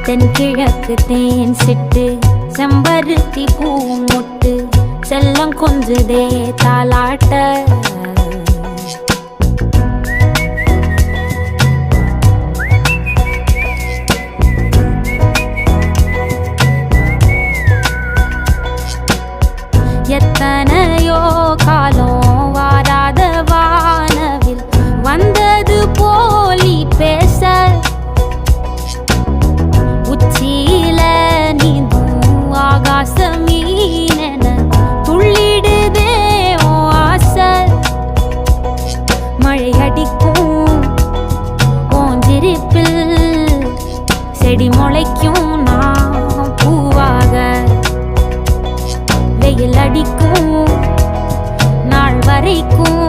தென்கிழக்கு தேன் சிட்டு செம்பருத்தி பூ முட்டு செல்லம் கொஞ்சுதே தாலாட்ட எத்தனையோ காலம் வாராத வானவில் வந்தது போலி பேச உச்சியில நீந்தும் ஆகாச மீனென துள்ளிடுதே ஓ ஆசை மழை அடிக்கும் ஓஞ்சிருப்பில் செடி முளைக்கும் நான் பூவாக வெயில் அடிக்கும் நாள் வரைக்கும்